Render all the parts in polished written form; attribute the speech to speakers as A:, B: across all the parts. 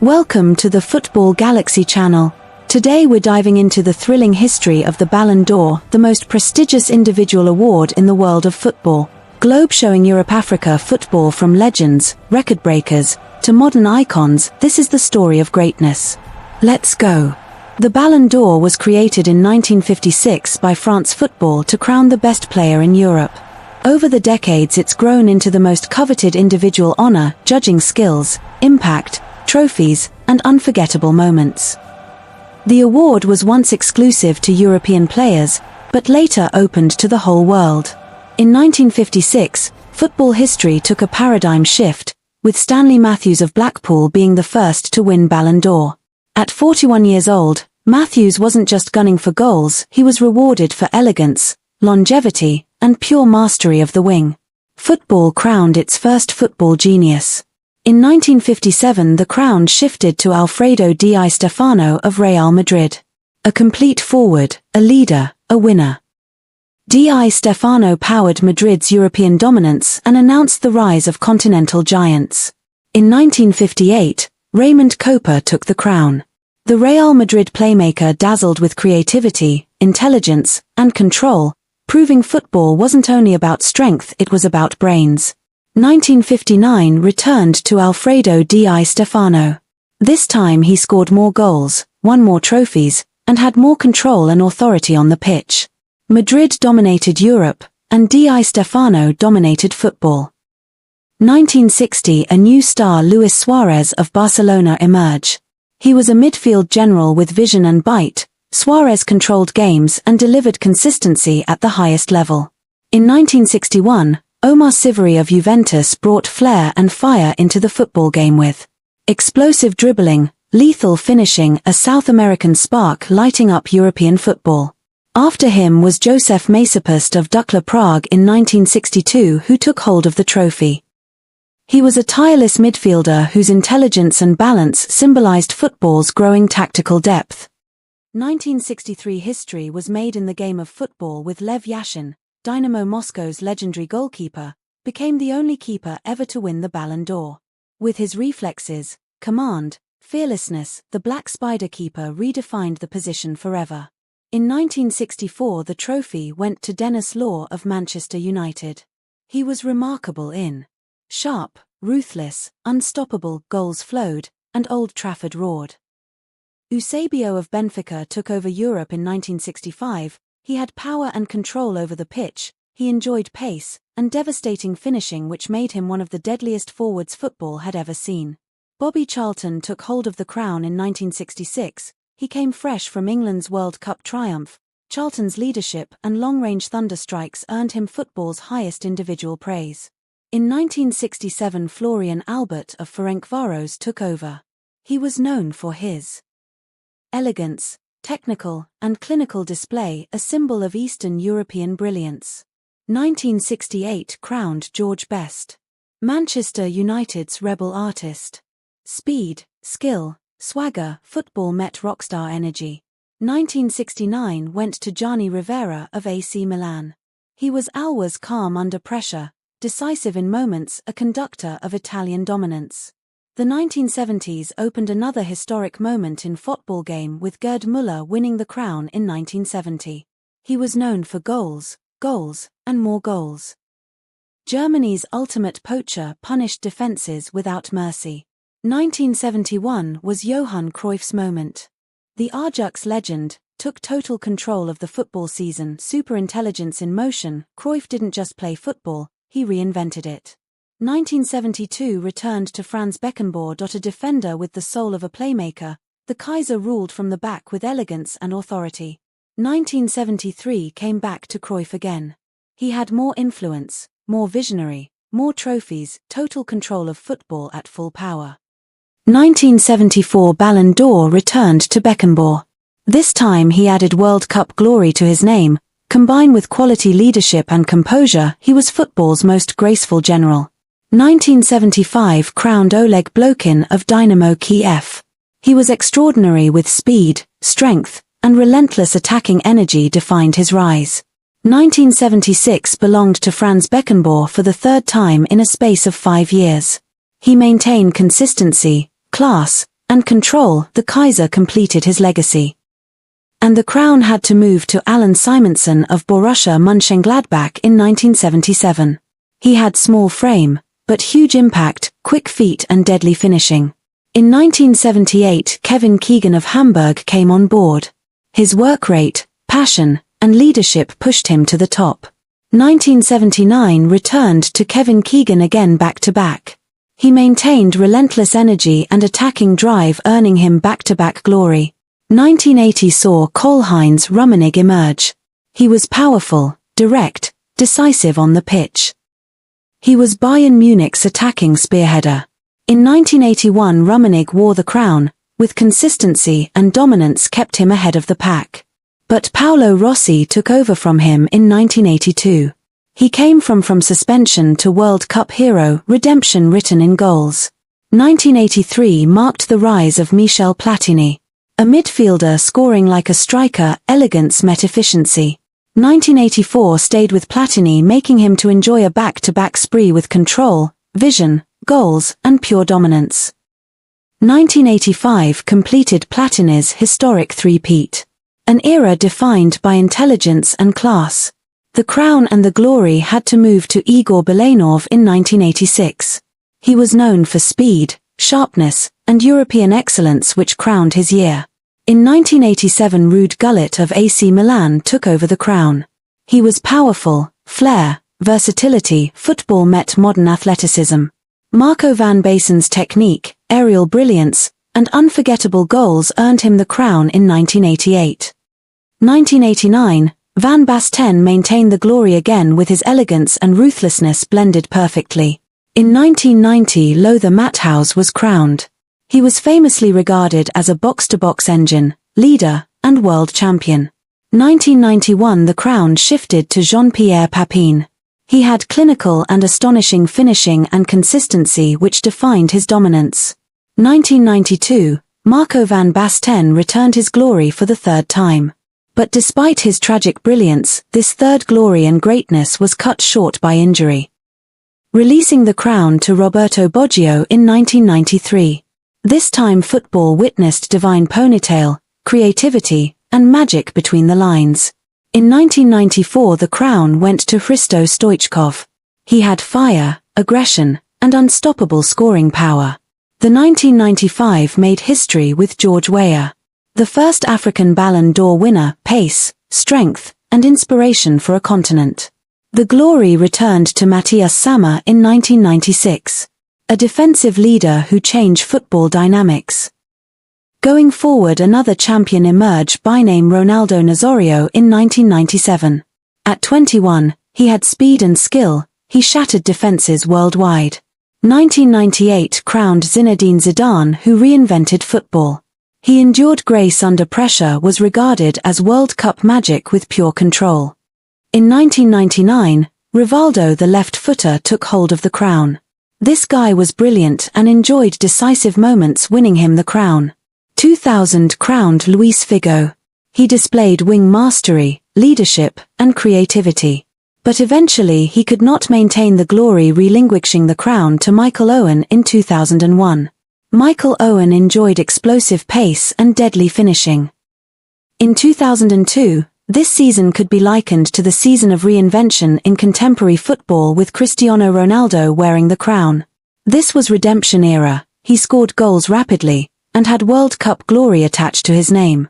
A: Welcome to the Football Galaxy channel. Today we're diving into the thrilling history of the Ballon d'Or, the most prestigious individual award in the world of football. Globe showing Europe-Africa football from legends, record breakers, to modern icons, this is the story of greatness. Let's go. The Ballon d'Or was created in 1956 by France Football to crown the best player in Europe. Over the decades it's grown into the most coveted individual honor, judging skills, impact, trophies, and unforgettable moments. The award was once exclusive to European players, but later opened to the whole world. In 1956, football history took a paradigm shift, with Stanley Matthews of Blackpool being the first to win Ballon d'Or. At 41 years old, Matthews wasn't just gunning for goals, he was rewarded for elegance, longevity, and pure mastery of the wing. Football crowned its first football genius. In 1957 the crown shifted to Alfredo Di Stefano of Real Madrid. A complete forward, a leader, a winner. Di Stefano powered Madrid's European dominance and announced the rise of continental giants. In 1958, Raymond Kopa took the crown. The Real Madrid playmaker dazzled with creativity, intelligence, and control, proving football wasn't only about strength, it was about brains. 1959 returned to Alfredo Di Stefano. This time he scored more goals, won more trophies, and had more control and authority on the pitch. Madrid dominated Europe, and Di Stefano dominated football. 1960 a new star, Luis Suarez of Barcelona, emerged. He was a midfield general with vision and bite. Suarez controlled games and delivered consistency at the highest level. In 1961, Omar Sivori of Juventus brought flair and fire into the football game with explosive dribbling, lethal finishing, a South American spark lighting up European football. After him was Josef Masopust of Dukla Prague in 1962, who took hold of the trophy. He was a tireless midfielder whose intelligence and balance symbolized football's growing tactical depth. 1963 history was made in the game of football with Lev Yashin, Dynamo Moscow's legendary goalkeeper, became the only keeper ever to win the Ballon d'Or. With his reflexes, command, fearlessness, the Black Spider keeper redefined the position forever. In 1964 the trophy went to Denis Law of Manchester United. He was remarkable in sharp, ruthless, unstoppable, goals flowed, and Old Trafford roared. Eusebio of Benfica took over Europe in 1965, he had power and control over the pitch, he enjoyed pace, and devastating finishing which made him one of the deadliest forwards football had ever seen. Bobby Charlton took hold of the crown in 1966, he came fresh from England's World Cup triumph. Charlton's leadership and long-range thunderstrikes earned him football's highest individual praise. In 1967 Florian Albert of Ferencváros took over. He was known for his elegance, technical, and clinical display, a symbol of Eastern European brilliance. 1968 crowned George Best, Manchester United's rebel artist. Speed, skill, swagger, football met rockstar energy. 1969 went to Gianni Rivera of AC Milan. He was always calm under pressure, decisive in moments, a conductor of Italian dominance. The 1970s opened another historic moment in football game with Gerd Müller winning the crown in 1970. He was known for goals, goals, and more goals. Germany's ultimate poacher punished defenses without mercy. 1971 was Johan Cruyff's moment. The Ajax legend took total control of the football season, superintelligence in motion. Cruyff didn't just play football, he reinvented it. 1972 returned to Franz Beckenbauer. A defender with the soul of a playmaker, the Kaiser ruled from the back with elegance and authority. 1973 came back to Cruyff again. He had more influence, more visionary, more trophies, total control of football at full power. 1974 Ballon d'Or returned to Beckenbauer. This time he added World Cup glory to his name. Combined with quality leadership and composure, he was football's most graceful general. 1975 crowned Oleg Blokin of Dynamo Kiev. He was extraordinary with speed, strength, and relentless attacking energy defined his rise. 1976 belonged to Franz Beckenbauer for the third time in a space of 5 years. He maintained consistency, class, and control, the Kaiser completed his legacy. And the crown had to move to Alan Simonsen of Borussia Mönchengladbach in 1977. He had small frame, but huge impact, quick feet and deadly finishing. In 1978, Kevin Keegan of Hamburg came on board. His work rate, passion, and leadership pushed him to the top. 1979 returned to Kevin Keegan again back-to-back. He maintained relentless energy and attacking drive, earning him back-to-back glory. 1980 saw Karl-Heinz Rummenigge emerge. He was powerful, direct, decisive on the pitch. He was Bayern Munich's attacking spearheader. In 1981 Rummenigge wore the crown, with consistency and dominance kept him ahead of the pack. But Paolo Rossi took over from him in 1982. He came from suspension to World Cup hero, redemption written in goals. 1983 marked the rise of Michel Platini. A midfielder scoring like a striker, elegance met efficiency. 1984 stayed with Platini, making him to enjoy a back-to-back spree with control, vision, goals, and pure dominance. 1985 completed Platini's historic three-peat. An era defined by intelligence and class. The crown and the glory had to move to Igor Belanov in 1986. He was known for speed, sharpness, and European excellence which crowned his year. In 1987 Ruud Gullit of AC Milan took over the crown. He was powerful, flair, versatility, football met modern athleticism. Marco van Basten's technique, aerial brilliance, and unforgettable goals earned him the crown in 1988. 1989, Van Basten maintained the glory again with his elegance and ruthlessness blended perfectly. In 1990 Lothar Matthaus was crowned. He was famously regarded as a box-to-box engine, leader, and world champion. 1991 the crown shifted to Jean-Pierre Papin. He had clinical and astonishing finishing and consistency which defined his dominance. 1992, Marco van Basten returned his glory for the third time. But despite his tragic brilliance, this third glory and greatness was cut short by injury. Releasing the crown to Roberto Baggio in 1993. This time football witnessed divine ponytail, creativity, and magic between the lines. In 1994 the crown went to Hristo Stoichkov. He had fire, aggression, and unstoppable scoring power. The 1995 made history with George Weah. The first African Ballon d'Or winner, pace, strength, and inspiration for a continent. The glory returned to Matthias Sammer in 1996. A defensive leader who changed football dynamics. Going forward another champion emerged by name Ronaldo Nazario in 1997. At 21, he had speed and skill, he shattered defenses worldwide. 1998 crowned Zinedine Zidane who reinvented football. He endured grace under pressure, was regarded as World Cup magic with pure control. In 1999, Rivaldo the left-footer took hold of the crown. This guy was brilliant and enjoyed decisive moments winning him the crown. 2000 crowned Luis Figo. He displayed wing mastery, leadership, and creativity. But eventually he could not maintain the glory, relinquishing the crown to Michael Owen in 2001. Michael Owen enjoyed explosive pace and deadly finishing. In 2002, this season could be likened to the season of reinvention in contemporary football with Cristiano Ronaldo wearing the crown. This was redemption era, he scored goals rapidly, and had World Cup glory attached to his name.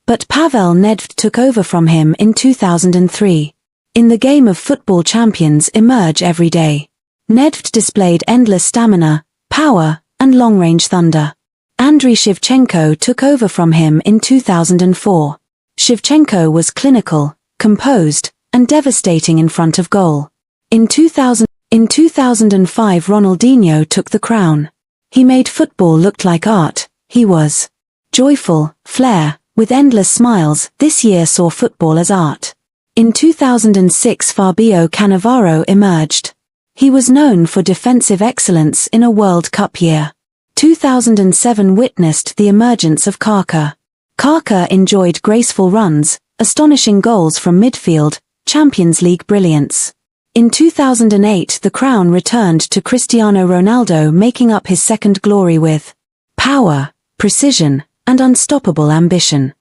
A: But Pavel Nedved took over from him in 2003. In the game of football champions emerge every day. Nedved displayed endless stamina, power, and long-range thunder. Andriy Shevchenko took over from him in 2004. Shevchenko was clinical, composed, and devastating in front of goal. In 2005 Ronaldinho took the crown. He made football look like art. He was joyful, flair, with endless smiles. This year saw football as art. In 2006 Fabio Cannavaro emerged. He was known for defensive excellence in a World Cup year. 2007 witnessed the emergence of Kaká. Kaká enjoyed graceful runs, astonishing goals from midfield, Champions League brilliance. In 2008 the crown returned to Cristiano Ronaldo, making up his second glory with power, precision, and unstoppable ambition.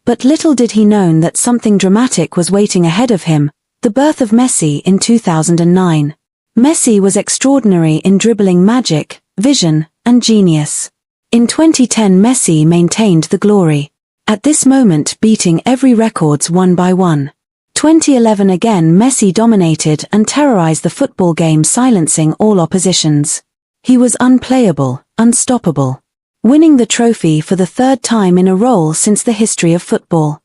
A: But little did he know that something dramatic was waiting ahead of him, the birth of Messi in 2009. Messi was extraordinary in dribbling magic, vision, and genius. In 2010 Messi maintained the glory, at this moment beating every records one by one. 2011 again Messi dominated and terrorized the football game, silencing all oppositions. He was unplayable, unstoppable, winning the trophy for the third time in a row since the history of football.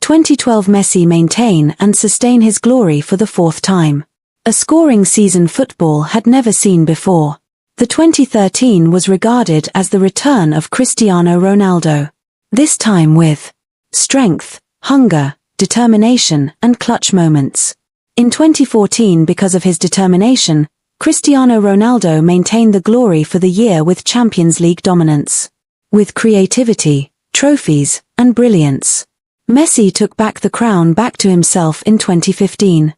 A: 2012 Messi maintain and sustain his glory for the fourth time. A scoring season football had never seen before. The 2013 was regarded as the return of Cristiano Ronaldo. This time with strength, hunger, determination, and clutch moments. In 2014, because of his determination, Cristiano Ronaldo maintained the glory for the year with Champions League dominance. With creativity, trophies, and brilliance, Messi took back the crown back to himself in 2015.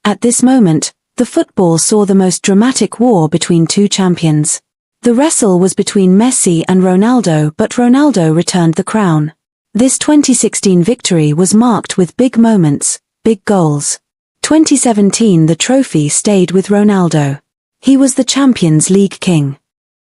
A: At this moment, the football saw the most dramatic war between two champions. The wrestle was between Messi and Ronaldo, but Ronaldo returned the crown. This 2016 victory was marked with big moments, big goals. 2017 the trophy stayed with Ronaldo. He was the Champions League king.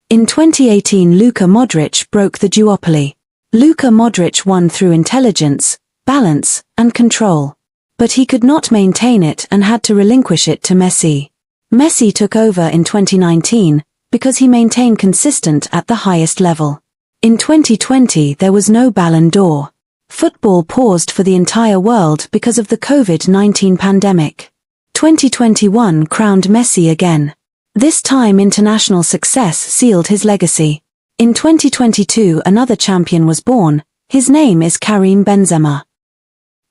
A: In 2018 Luka Modric broke the duopoly. Luka Modric won through intelligence, balance, and control. But he could not maintain it and had to relinquish it to Messi. Messi took over in 2019, because he maintained consistent at the highest level. In 2020 there was no Ballon d'Or. Football paused for the entire world because of the COVID-19 pandemic. 2021 crowned Messi again. This time international success sealed his legacy. In 2022 another champion was born, his name is Karim Benzema.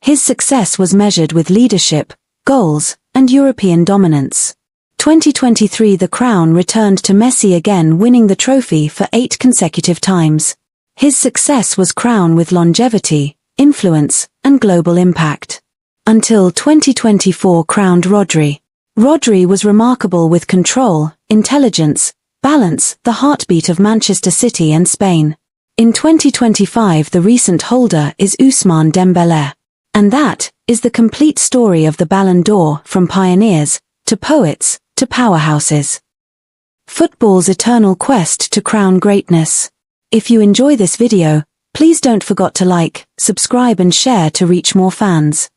A: His success was measured with leadership, goals, and European dominance. 2023 the crown returned to Messi again, winning the trophy for 8 consecutive times. His success was crowned with longevity, influence, and global impact. Until 2024 crowned Rodri. Rodri was remarkable with control, intelligence, balance, the heartbeat of Manchester City and Spain. In 2025 the recent holder is Ousmane Dembélé. And that is the complete story of the Ballon d'Or, from pioneers, to poets, to powerhouses. Football's eternal quest to crown greatness. If you enjoy this video, please don't forget to like, subscribe and share to reach more fans.